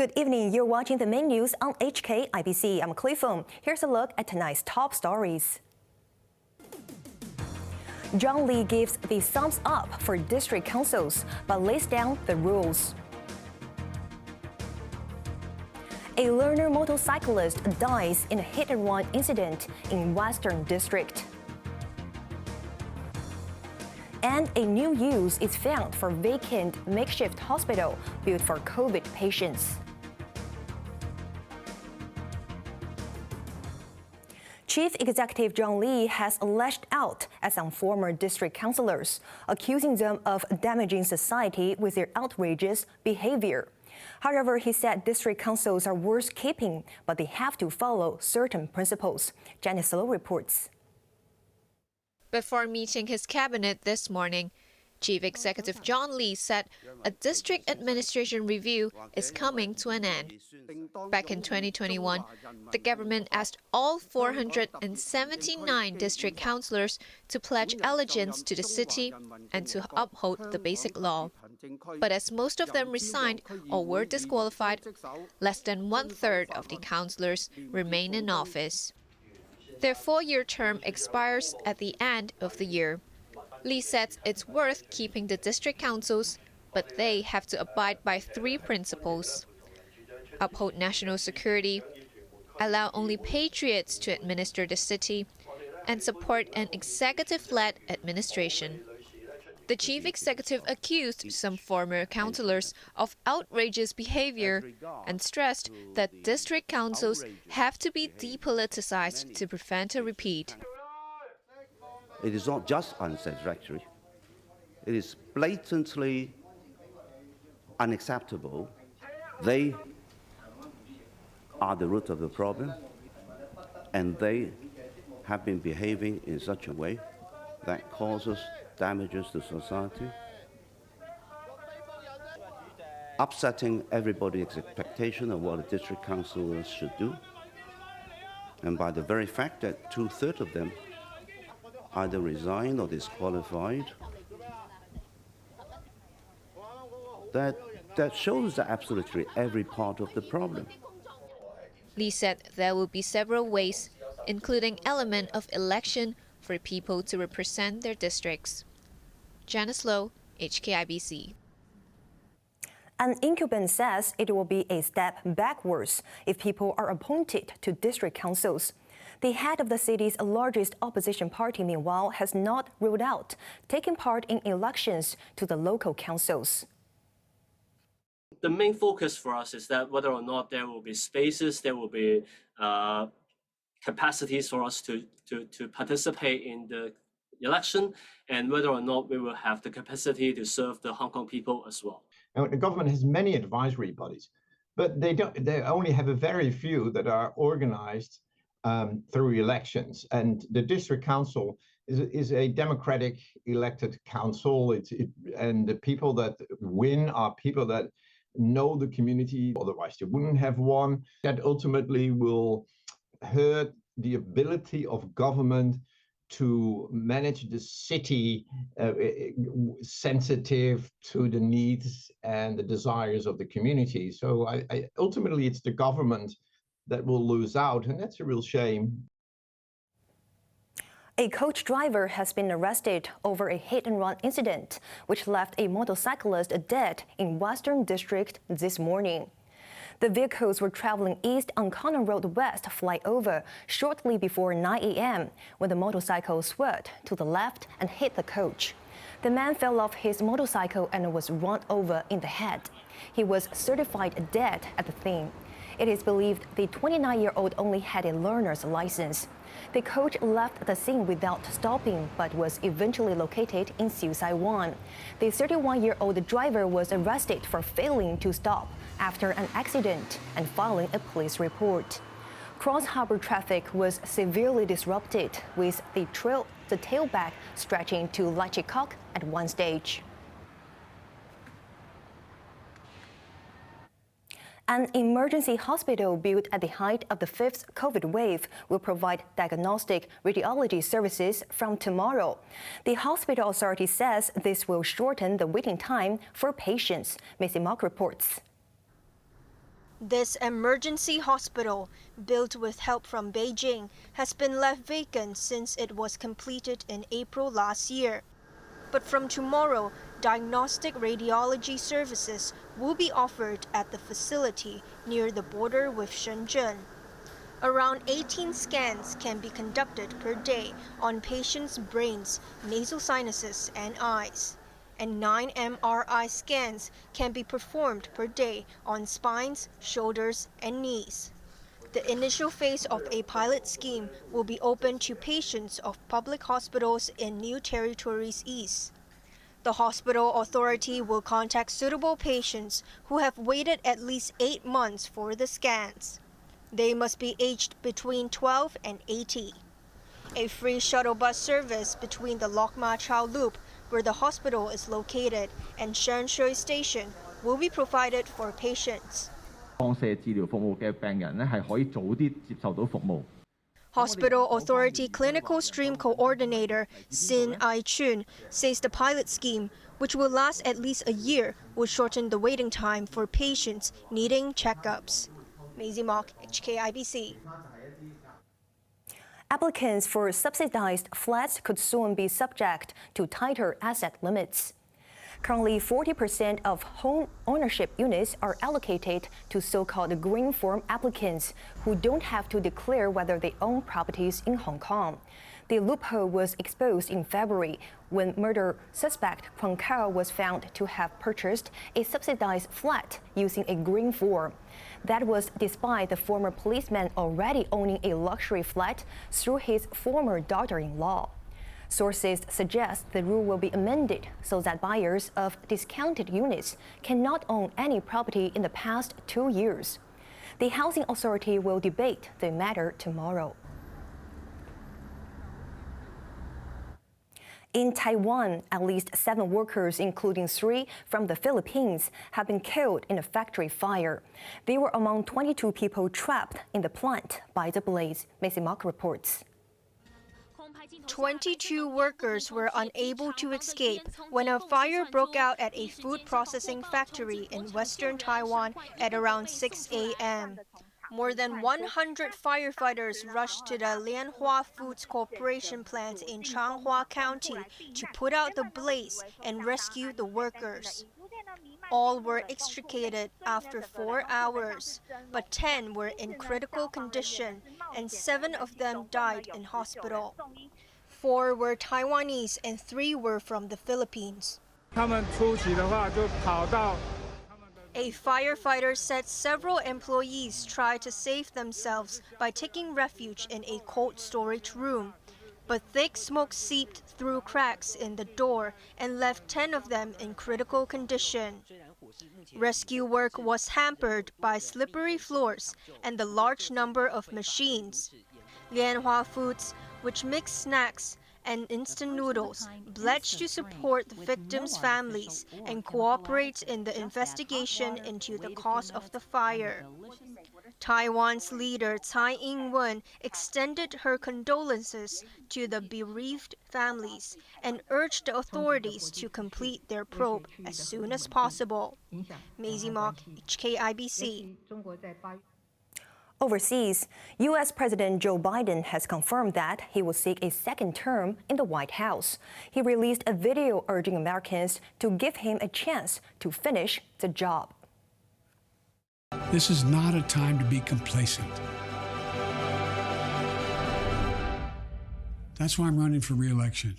Good evening. You're watching the main news on HKIBC. I'm Chloe Feng. Here's a look at tonight's top stories. John Lee gives the thumbs up for district councils, but lays down the rules. A learner motorcyclist dies in a hit-and-run incident in Western District. And a new use is found for vacant makeshift hospital built for COVID patients. Chief Executive John Lee has lashed out at some former district councillors, accusing them of damaging society with their outrageous behavior. However, he said district councils are worth keeping, but they have to follow certain principles. Janice Low reports. Before meeting his cabinet this morning, Chief Executive John Lee said a district administration review is coming to an end. Back in 2021, the government asked all 479 district councillors to pledge allegiance to the city and to uphold the basic law. But as most of them resigned or were disqualified, less than one-third of the councillors remain in office. Their 4-year term expires at the end of the year. Lee said it's worth keeping the district councils, but they have to abide by 3 principles: uphold national security, allow only patriots to administer the city, and support an executive-led administration. The chief executive accused some former councillors of outrageous behavior and stressed that district councils have to be depoliticized to prevent a repeat. It is not just unsatisfactory. It is blatantly unacceptable. They are the root of the problem, and they have been behaving in such a way that causes damages to society, upsetting everybody's expectation of what a district councillor should do. And by the very fact that 2/3 of them either resigned or disqualified, that shows that absolutely every part of the problem. Lee said there will be several ways, including element of election for people to represent their districts. Janice Low, HKIBC. An incumbent says it will be a step backwards if people are appointed to district councils. The head of the city's largest opposition party, meanwhile, has not ruled out taking part in elections to the local councils. The main focus for us is that whether or not there will be spaces, there will be capacities for us to participate in the election, and whether or not we will have the capacity to serve the Hong Kong people as well. And the government has many advisory bodies, but they only have a very few that are organized through elections. And the district council is a democratic elected council. And the people that win are people that know the community, otherwise they wouldn't have won. That ultimately will hurt the ability of government to manage the city sensitive to the needs and the desires of the community. So ultimately it's the government that will lose out, and that's a real shame. A coach driver has been arrested over a hit-and-run incident, which left a motorcyclist dead in Western District this morning. The vehicles were traveling east on Conner Road West flyover shortly before 9 a.m. when the motorcycle swerved to the left and hit the coach. The man fell off his motorcycle and was run over in the head. He was certified dead at the scene. It is believed the 29-year-old only had a learner's license. The coach left the scene without stopping but was eventually located in Taiwan. The 31-year-old driver was arrested for failing to stop after an accident and filing a police report. Cross-harbor traffic was severely disrupted, with the tailback stretching to Lachikok at one stage. An emergency hospital built at the height of the 5th COVID wave will provide diagnostic radiology services from tomorrow. The hospital authority says this will shorten the waiting time for patients. Macy Mock reports. This emergency hospital, built with help from Beijing, has been left vacant since it was completed in April last year. But from tomorrow, diagnostic radiology services will be offered at the facility near the border with Shenzhen. Around 18 scans can be conducted per day on patients' brains, nasal sinuses, and eyes. And 9 MRI scans can be performed per day on spines, shoulders, and knees. The initial phase of a pilot scheme will be open to patients of public hospitals in New Territories East. The hospital authority will contact suitable patients who have waited at least 8 months for the scans. They must be aged between 12 and 80. A free shuttle bus service between the Lok Ma Chau Loop, where the hospital is located, and Shanshui Station will be provided for patients. Hospital Authority Clinical Stream Coordinator Sin Ai-chun says the pilot scheme, which will last at least a year, will shorten the waiting time for patients needing checkups. Maisie Mock, HKIBC. Applicants for subsidized flats could soon be subject to tighter asset limits. Currently, 40% of home ownership units are allocated to so-called green form applicants who don't have to declare whether they own properties in Hong Kong. The loophole was exposed in February when murder suspect Kwang Kao was found to have purchased a subsidized flat using a green form. That was despite the former policeman already owning a luxury flat through his former daughter-in-law. Sources suggest the rule will be amended so that buyers of discounted units cannot own any property in the past 2 years. The Housing Authority will debate the matter tomorrow. In Taiwan, at least 7 workers, including 3 from the Philippines, have been killed in a factory fire. They were among 22 people trapped in the plant by the blaze, Macy Mock reports. 22 workers were unable to escape when a fire broke out at a food processing factory in western Taiwan at around 6 a.m. More than 100 firefighters rushed to the Lianhua Foods Corporation plant in Changhua County to put out the blaze and rescue the workers. All were extricated after 4 hours, but 10 were in critical condition and 7 of them died in hospital. 4 were Taiwanese and 3 were from the Philippines. A firefighter said several employees tried to save themselves by taking refuge in a cold storage room, but thick smoke seeped through cracks in the door and left 10 of them in critical condition. Rescue work was hampered by slippery floors and the large number of machines. Lianhua Foods, which makes snacks and instant noodles, pledged to support the victims' families and cooperate in the investigation into the cause of the fire. Taiwan's leader Tsai Ing-wen extended her condolences to the bereaved families and urged the authorities to complete their probe as soon as possible. Maisie Mock, HKIBC. Overseas, U.S. President Joe Biden has confirmed that he will seek a second term in the White House. He released a video urging Americans to give him a chance to finish the job. This is not a time to be complacent. That's why I'm running for re-election.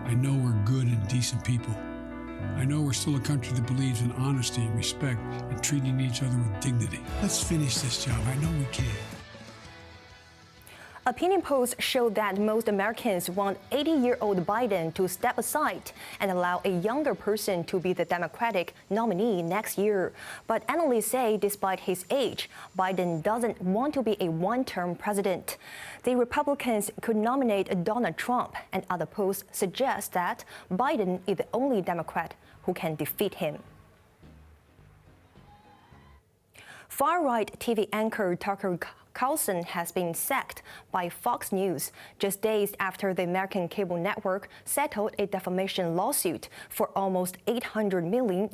I know we're good and decent people. I know we're still a country that believes in honesty and respect and treating each other with dignity. Let's finish this job. I know we can. Opinion polls show that most Americans want 80-year-old Biden to step aside and allow a younger person to be the Democratic nominee next year. But analysts say despite his age, Biden doesn't want to be a one-term president. The Republicans could nominate Donald Trump, and other polls suggest that Biden is the only Democrat who can defeat him. Far-right TV anchor Tucker Carlson has been sacked by Fox News just days after the American cable network settled a defamation lawsuit for almost $800 million.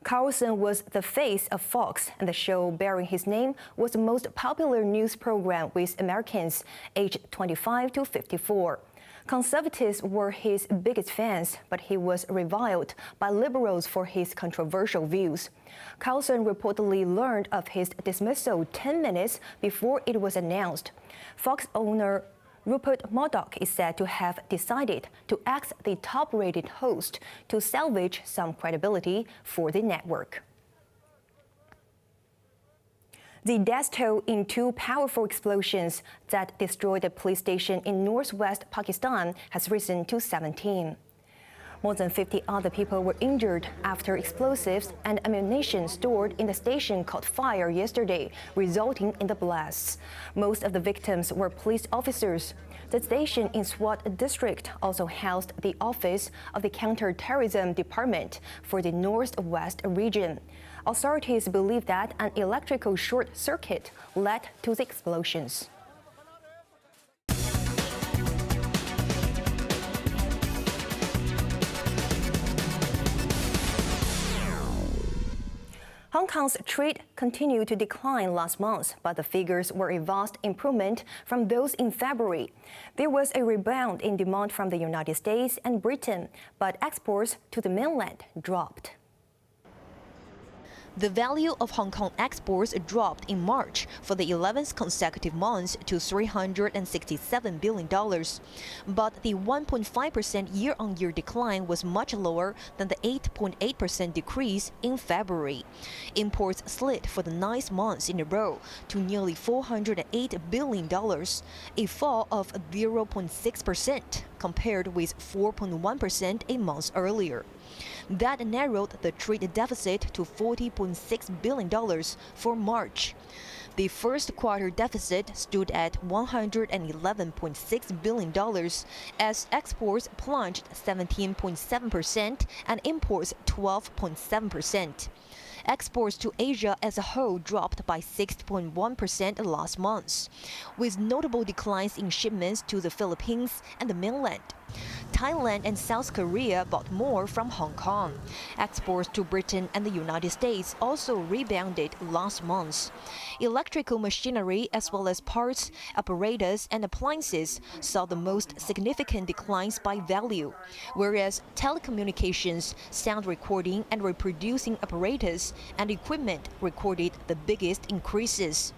Carlson was the face of Fox, and the show bearing his name was the most popular news program with Americans aged 25 to 54. Conservatives were his biggest fans, but he was reviled by liberals for his controversial views. Carlson reportedly learned of his dismissal 10 minutes before it was announced. Fox owner Rupert Murdoch is said to have decided to ask the top-rated host to salvage some credibility for the network. The death toll in two powerful explosions that destroyed a police station in northwest Pakistan has risen to 17. More than 50 other people were injured after explosives and ammunition stored in the station caught fire yesterday, resulting in the blasts. Most of the victims were police officers. The station in Swat district also housed the office of the Counter-Terrorism Department for the Northwest region. Authorities believe that an electrical short circuit led to the explosions. Hong Kong's trade continued to decline last month, but the figures were a vast improvement from those in February. There was a rebound in demand from the United States and Britain, but exports to the mainland dropped. The value of Hong Kong exports dropped in March for the 11th consecutive month to $367 billion. But the 1.5% year-on-year decline was much lower than the 8.8% decrease in February. Imports slid for the 9th month in a row to nearly $408 billion, a fall of 0.6% compared with 4.1% a month earlier. That narrowed the trade deficit to $40.6 billion for March. The first quarter deficit stood at $111.6 billion as exports plunged 17.7% and imports 12.7%. Exports to Asia as a whole dropped by 6.1% last month, with notable declines in shipments to the Philippines and the mainland. Thailand and South Korea bought more from Hong Kong. Exports to Britain and the United States also rebounded last month. Electrical machinery as well as parts, apparatus, and appliances saw the most significant declines by value, whereas telecommunications, sound recording and reproducing apparatus and equipment recorded the biggest increases.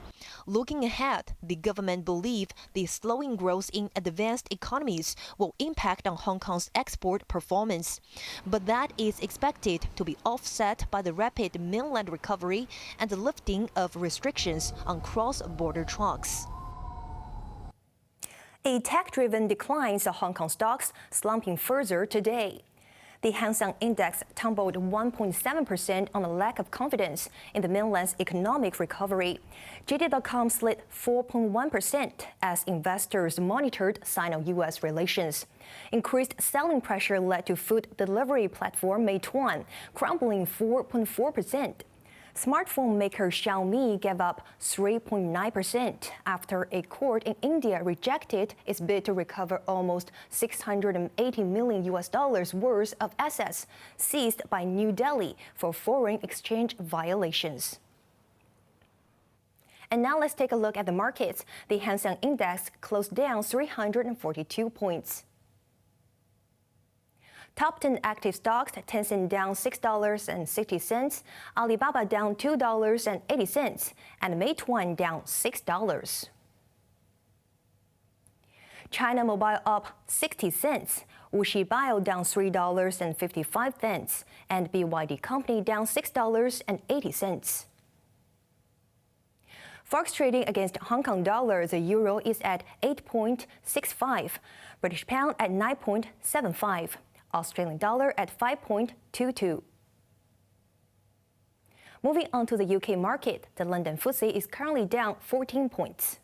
Looking ahead, the government believes the slowing growth in advanced economies will impact on Hong Kong's export performance, but that is expected to be offset by the rapid mainland recovery and the lifting of restrictions on cross-border trucks. A tech-driven decline saw Hong Kong stocks slumping further today. The Hang Seng Index tumbled 1.7% on a lack of confidence in the mainland's economic recovery. JD.com slid 4.1% as investors monitored Sino-US relations. Increased selling pressure led to food delivery platform Meituan crumbling 4.4%. Smartphone maker Xiaomi gave up 3.9% after a court in India rejected its bid to recover almost $680 million worth of assets seized by New Delhi for foreign exchange violations. And now let's take a look at the markets. The Hang Seng Index closed down 342 points. Top 10 active stocks: Tencent down $6.60, Alibaba down $2.80, and Meituan down $6. China Mobile up 60 cents, Wuxi Bio down $3.55, and BYD Company down $6.80. Forex trading against Hong Kong dollar, the euro is at 8.65, British pound at 9.75. Australian dollar at 5.22. Moving on to the UK market, the London FTSE is currently down 14 points.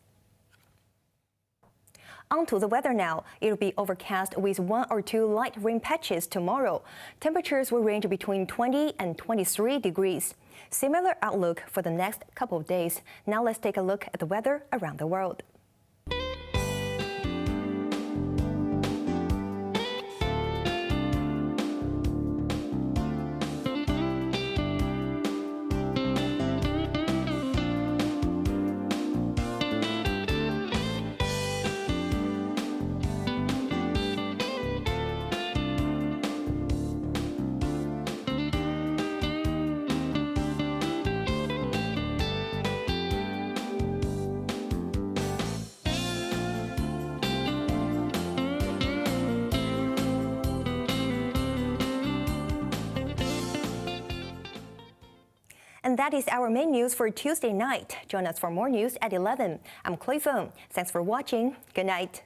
On to the weather now. It will be overcast with 1 or 2 light rain patches tomorrow. Temperatures will range between 20 and 23 degrees. Similar outlook for the next couple of days. Now let's take a look at the weather around the world. And that is our main news for Tuesday night. Join us for more news at 11. I'm Chloe Feng. Thanks for watching. Good night.